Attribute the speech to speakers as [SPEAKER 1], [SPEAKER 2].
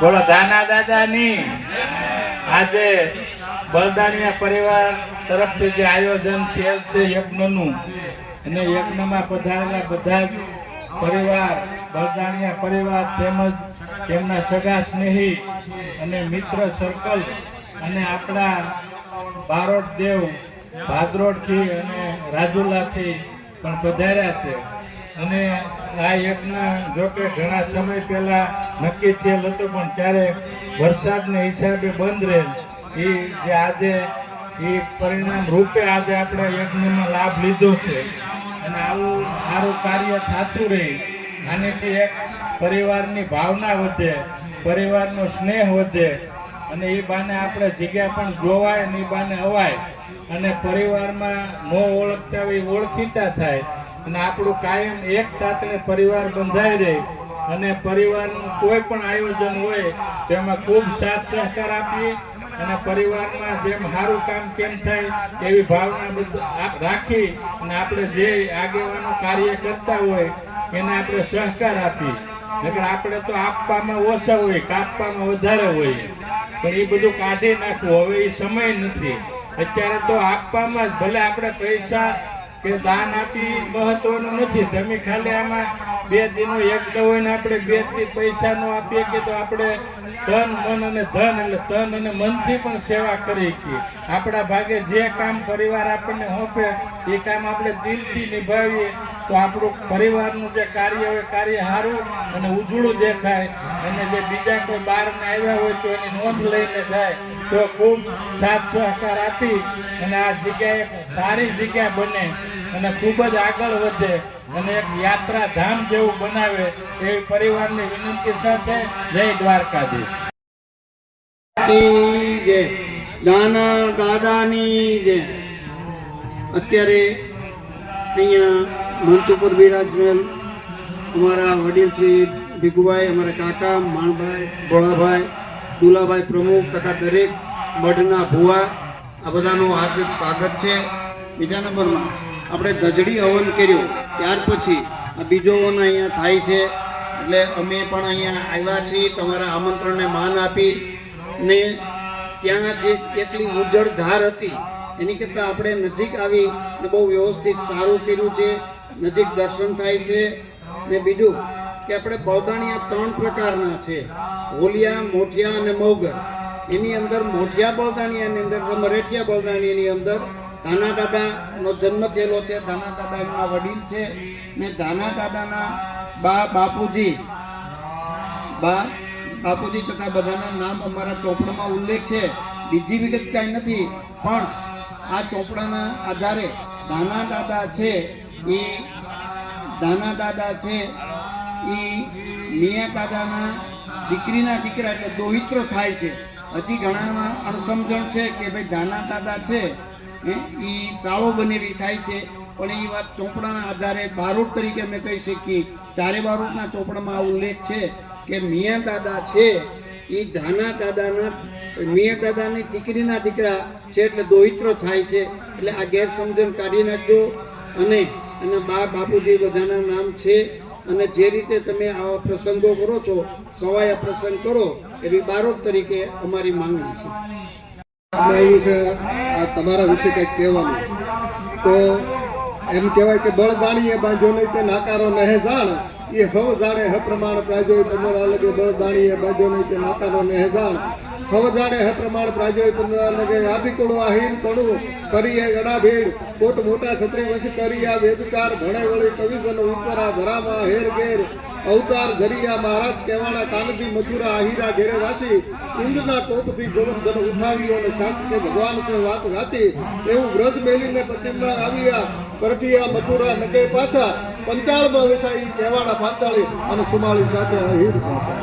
[SPEAKER 1] બોલો દાના દાદાની આજે બળદાણિયા પરિવાર તરફથી જે આયોજન થયેલ છે યજ્ઞનું, અને યજ્ઞમાં પધારેલા બધા જ પરિવાર, બળદાણિયા પરિવાર તેમજ તેમના સગા સ્નેહી અને મિત્ર સર્કલ અને આપણા બારોટ દેવ ભાદરોડથી અને રાજુલાથી પણ પધાર્યા છે. અને આ યજ્ઞ જોકે ઘણા સમય પહેલા નક્કી થયેલ હતો, પણ ત્યારે વરસાદને હિસાબે બંધ રહેલ. એ જે આજે એ પરિણામ રૂપે આજે આપણે યજ્ઞમાં લાભ લીધો છે. અને આવું સારું કાર્ય થતું રહે, આનેથી એક પરિવારની ભાવના વધે, પરિવારનો સ્નેહ વધે, અને એ બાને આપણે જગ્યા પણ જોવાય અને એ બાને અવાય, અને પરિવારમાં ન ઓળખતા હોય ઓળખીતા થાય, અને આપણું કાયમ એક તાતણે પરિવાર બંધાઈ રહે. અને પરિવારનું કોઈ પણ આયોજન હોય તેમાં ખૂબ સાથ સહકાર આપીએ, અને પરિવારમાં જેમ સારું કામ કેમ થાય એવી ભાવના રાખી અને આપણે જે આગેવાનો કાર્ય કરતા હોય એને આપણે સહકાર આપીએ. નકર આપણે તો આપવામાં ઓછા હોય, કાપવામાં વધારે હોય, પણ એ બધું કાઢી નાખવું હવે એ સમય નથી. અત્યારે તો આપવામાં જ, ભલે આપણે પૈસા કે દાન આપી મહત્વનું નથી. તમે ખાલી આમાં 2 દિનો યજ્ઞ હોય ને આપણે 2 દી પૈસા નો આપીએ કે તો આપણે તન મન અને ધન, એટલે તન અને મનથી પણ સેવા કરી કે આપણા ભાગે જે કામ પરિવાર આપણને સોંપે એ કામ આપણે દિલથી નિભાવીએ તો આપણું પરિવારનું જે કાર્ય હોય કાર્ય સારું અને ઉજળું દેખાય. અને જે બીજા કોઈ બહારને આવ્યા હોય તો એની નોંધ લઈને જાય તો ખૂબ સાથ સહકાર આપી અને આ જગ્યાએ સારી જગ્યા બને અને ખૂબ જ આગળ વધે અને એક યાત્રા ધામ જેવું બનાવે એવી પરિવારની વિનંતી સાથે જય દ્વારકાધીશ.
[SPEAKER 2] જય દાના દાદાની જય. અત્યારે અહીંયા મંચ ઉપર બિરાજમેલ અમારા વડીલ શ્રી ભીખુભાઈ, અમારા કાકા માણભાઈ, ભોળાભાઈ, દુલાભાઈ પ્રમુખ તથા દરેક મઢના ભુવા, આ બધાનું હાર્દિક સ્વાગત છે. બીજા નંબરમાં આપણે ધજડી હવન કર્યો ત્યાર પછી આ બીજો હવન અહીંયા થાય છે, એટલે અમે પણ અહીંયા આવ્યા છીએ તમારા આમંત્રણને માન આપી. ને ત્યાં જે એટલી ઉજળ ધાર હતી એની કરતાં આપણે નજીક આવી ને બહુ વ્યવસ્થિત સારું કર્યું છે, નજીક દર્શન થાય છે. ને બીજું કે આપણે બળદાણિયા 3 પ્રકારના છે, હોલિયા, મોઠિયા અને મૌગર. એની અંદર મોઠિયા બળદાણિયાની અંદર, મરેઠિયા બળદાણિયાની અંદર ધાના દાદાનો જન્મ થયેલો છે. ધાના દાદા એમના વડીલ છે, ને ધાના દાદાના બાપુજી તથા બધાના નામ અમારા ચોપડામાં ઉલ્લેખ છે. બીજી વિગત કાંઈ નથી, પણ આ ચોપડાના આધારે ધાના દાદા છે એ મિયા દાદાના દીકરીના દીકરા એટલે દોહિત્ર થાય છે. હજી ઘણામાં અણસમજણ છે કે ભાઈ ધાના દાદા છે એ સાળો બનેવી થાય છે, પણ એ વાત ચોપડાના આધારે બારોટ તરીકે અમે કહી શકીએ. 4 બારોટના ચોપડામાં આ ઉલ્લેખ છે કે મિયા દાદા છે એ ધાના મિયા દાદાની દીકરીના દીકરા છે એટલે દોહિત્ર થાય છે. એટલે આ ગેરસમજણ કાઢી નાખજો. અને એના બાપુજી બધાના નામ છે, અને જે રીતે તમે આવા પ્રસંગો કરો છો, સવાયા પ્રસંગ કરો એવી બારોટ તરીકે અમારી માંગણી છે.
[SPEAKER 3] આવ્યું છે આ તમારા વિશે કંઈક કહેવાનું તો એમ કહેવાય કે બળદાણીએ બાંધ્યો નહીં તે નાકારો નહે જાણ, એ હવ જાણે હ પ્રમાણ પ્રાજોય 15 લગે. બળદાણીએ બાંધ્યો નહીં તે નાકારો નહે જાણ, હવ જાણે હ પ્રમાણ પ્રાજોય 15 લગે. આદિકુળો આહીર તણું કરીએ ગડા ભેડ, કોટ મોટા છત્રી વંશ કરીયા વેદચાર, ભણે વળી કવિજન ઉપરા ધરામાં હેર ઘેર અવતાર ધરિયા. મહારાજ કહેવાના કાનદી મથુરા આહીરા ઘેરે વાસી, ઇન્દ્રના કોપથી ગોવર્ધન ઉઠાવ્યો અને શાસ્ત્ર કે ભગવાન છે વાત ગાતી. એવું વ્રજ મેલીને પતિમાં આવ્યા, પરઠિયા મથુરા નગે પાછા, પંચાળમાં વેચાઈ કહેવાના પાંચાળી અને સુમાળી સાથે અહીર સાથે.